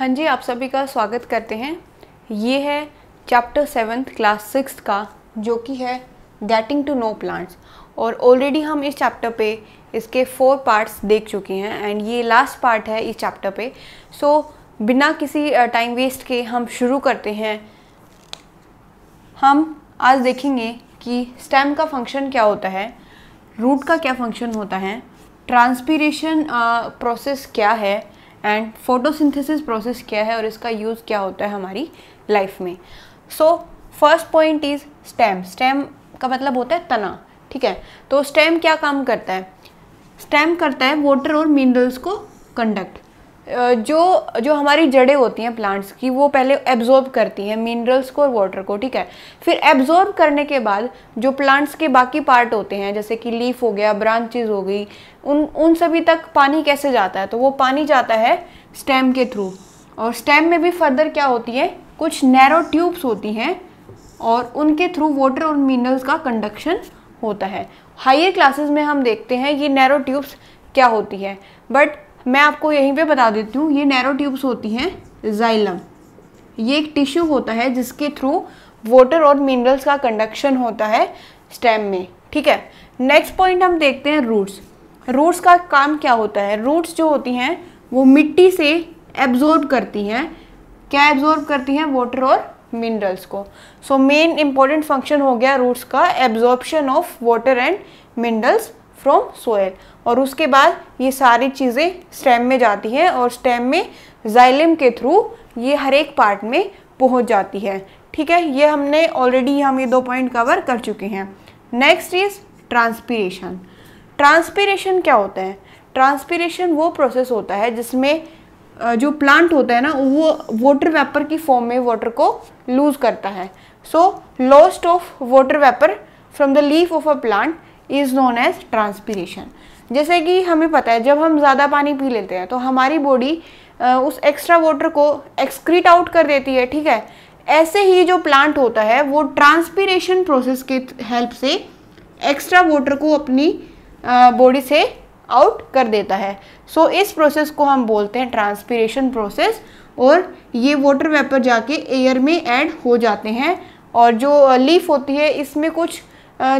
हाँ जी, आप सभी का स्वागत करते हैं। ये है चैप्टर 7 क्लास 6 का, जो कि है गेटिंग टू नो प्लांट्स। और ऑलरेडी हम इस चैप्टर पे इसके 4 पार्ट्स देख चुके हैं एंड ये लास्ट पार्ट है इस चैप्टर पे। सो बिना किसी टाइम वेस्ट के हम शुरू करते हैं। हम आज देखेंगे कि स्टेम का फंक्शन क्या होता है, रूट का क्या फंक्शन होता है, ट्रांसपीरेशन प्रोसेस क्या है एंड फोटोसिंथेसिस प्रोसेस क्या है और इसका यूज़ क्या होता है हमारी लाइफ में। So first point is stem. Stem का मतलब होता है तना, ठीक है। तो स्टेम क्या काम करता है? स्टेम करता है वाटर और मिनरल्स को कंडक्ट। जो हमारी जड़ें होती हैं प्लांट्स की, वो पहले एब्जॉर्ब करती हैं मिनरल्स को और वाटर को, ठीक है। फिर एब्जॉर्ब करने के बाद जो प्लांट्स के बाकी पार्ट होते हैं, जैसे कि लीफ हो गया, ब्रांचेस हो गई, उन सभी तक पानी कैसे जाता है? तो वो पानी जाता है स्टेम के थ्रू। और स्टेम में भी फर्दर क्या होती है, कुछ नैरो ट्यूब्स होती हैं और उनके थ्रू वाटर और मिनरल्स का कंडक्शन होता है। हायर क्लासेस में हम देखते हैं ये नैरो ट्यूब्स क्या होती है, बट मैं आपको यहीं पे बता देती हूँ, ये नैरो ट्यूब्स होती हैं जाइलम। ये एक टिश्यू होता है जिसके थ्रू वाटर और मिनरल्स का कंडक्शन होता है स्टेम में, ठीक है। नेक्स्ट पॉइंट हम देखते हैं रूट्स। रूट्स का काम क्या होता है? रूट्स जो होती हैं वो मिट्टी से एब्जॉर्ब करती हैं। क्या एब्जॉर्ब करती हैं? वाटर और मिनरल्स को। सो मेन इंपॉर्टेंट फंक्शन हो गया रूट्स का absorption of water and minerals from soil. और उसके बाद ये सारी चीज़ें स्टेम में जाती हैं और स्टेम में जाइलम के थ्रू ये हर एक पार्ट में पहुंच जाती है, ठीक है। ये हमने ऑलरेडी हम ये 2 पॉइंट कवर कर चुके हैं। Next is transpiration. ट्रांसपीरेशन क्या होता है? ट्रांसपीरेशन वो प्रोसेस होता है जिसमें जो प्लांट होता है ना, वो वाटर वेपर की फॉर्म में वाटर को लूज करता है। So lost of water vapour from the leaf of a plant is known as transpiration. जैसे कि हमें पता है, जब हम ज़्यादा पानी पी लेते हैं तो हमारी बॉडी उस एक्स्ट्रा वाटर को एक्सक्रीट आउट कर देती है, ठीक है। ऐसे ही जो प्लांट होता है वो ट्रांसपीरेशन प्रोसेस के हेल्प से एक्स्ट्रा वाटर को अपनी बॉडी से आउट कर देता है। सो इस प्रोसेस को हम बोलते हैं ट्रांसपीरेशन प्रोसेस। और ये वाटर वेपर जाके एयर में ऐड हो जाते हैं। और जो लीफ होती है इसमें कुछ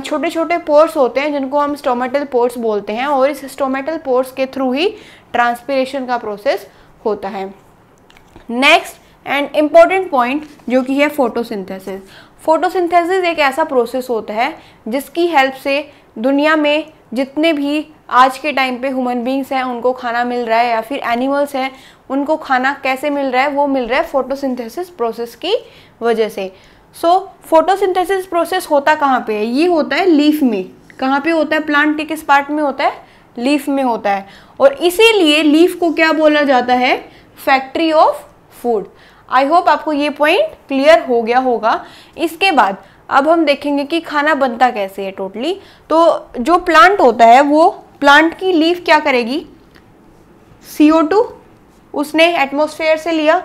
छोटे छोटे पोर्स होते हैं जिनको हम स्टोमेटल पोर्स बोलते हैं, और इस स्टोमेटल पोर्स के थ्रू ही ट्रांसपीरेशन का प्रोसेस होता है। नेक्स्ट एंड इम्पॉर्टेंट पॉइंट जो कि है फोटोसिंथेसिस। फोटोसिंथेसिस एक ऐसा प्रोसेस होता है जिसकी हेल्प से दुनिया में जितने भी आज के टाइम पे ह्यूमन बींग्स हैं उनको खाना मिल रहा है, या फिर एनिमल्स हैं उनको खाना कैसे मिल रहा है, वो मिल रहा है फोटोसिंथेसिस प्रोसेस की वजह से। सो फोटोसिंथेसिस प्रोसेस होता कहाँ पे है? ये होता है लीफ में। कहाँ पे होता है? प्लांट के किस पार्ट में होता है? लीफ में होता है। और इसीलिए लीफ को क्या बोला जाता है? Factory of food. I hope आपको ये पॉइंट क्लियर हो गया होगा। इसके बाद अब हम देखेंगे कि खाना बनता कैसे है टोटली। तो जो प्लांट होता है वो प्लांट की लीफ क्या करेगी? CO2 उसने एटमॉस्फेयर से लिया,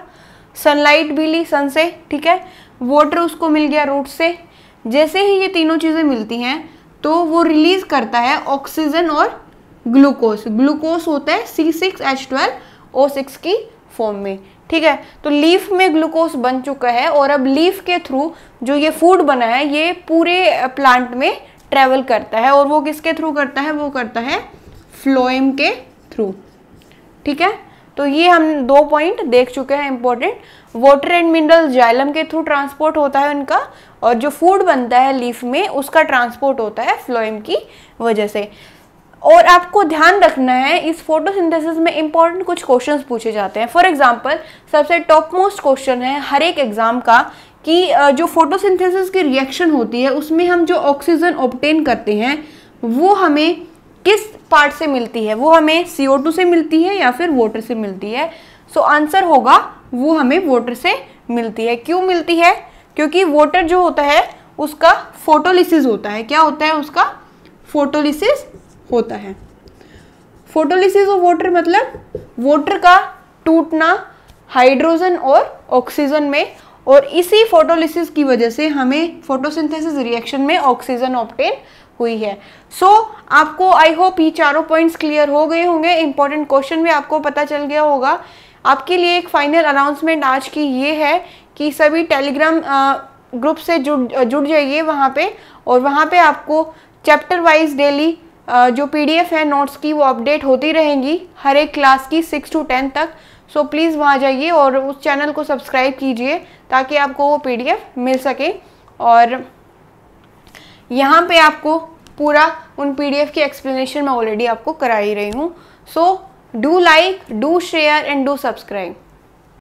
सनलाइट भी ली सन से, ठीक है, वाटर उसको मिल गया रूट से। जैसे ही ये तीनों चीज़ें मिलती हैं तो वो रिलीज करता है ऑक्सीजन और ग्लूकोज। ग्लूकोज होता है C6H12O6 की फॉर्म में, ठीक है। तो लीफ में ग्लूकोज बन चुका है और अब लीफ के थ्रू जो ये फूड बना है ये पूरे प्लांट में ट्रेवल करता है। और वो किसके थ्रू करता है? वो करता है फ्लोएम के थ्रू, ठीक है। तो ये हम 2 पॉइंट देख चुके हैं important. Water and mineral xylem के थ्रू ट्रांसपोर्ट होता है उनका, और जो फूड बनता है लीफ में उसका ट्रांसपोर्ट होता है फ्लोएम की वजह से। और आपको ध्यान रखना है इस फोटोसिंथेसिस में इंपॉर्टेंट कुछ क्वेश्चंस पूछे जाते हैं। फॉर एग्जांपल सबसे टॉप मोस्ट क्वेश्चन है हर एक एग्जाम का कि जो फोटोसिंथेसिस की रिएक्शन होती है उसमें हम जो ऑक्सीजन ऑब्टेन करते हैं वो हमें किस पार्ट से मिलती है? वो हमें CO2 से मिलती है या फिर वाटर से मिलती है? सो आंसर होगा वो हमें वाटर से मिलती है। क्यों मिलती है? क्योंकि वाटर जो होता है उसका फोटोलिसिस होता है। क्या होता है? उसका फोटोलिसिस होता है। फोटोलिसिस ऑफ वाटर मतलब वाटर का टूटना हाइड्रोजन और ऑक्सीजन में, और इसी फोटोलिसिस की वजह से हमें फोटोसिंथेसिस रिएक्शन में ऑक्सीजन ऑब्टेन हुई है। सो आपको आई होप ये चारों पॉइंट्स क्लियर हो गए होंगे। इंपॉर्टेंट क्वेश्चन भी आपको पता चल गया होगा। आपके लिए एक फाइनल अनाउंसमेंट आज की ये है कि सभी टेलीग्राम ग्रुप से जुड़ जाइए वहाँ पे, और वहाँ पे आपको चैप्टर वाइज डेली जो पीडीएफ है नोट्स की वो अपडेट होती रहेंगी हर एक क्लास की 6 to 10 तक। सो प्लीज़ वहाँ जाइए और उस चैनल को सब्सक्राइब कीजिए ताकि आपको वो पीडीएफ मिल सके। और यहाँ पे आपको पूरा उन पीडीएफ की एक्सप्लेनेशन मैं ऑलरेडी आपको करा ही रही हूँ। So do like, do share and do subscribe.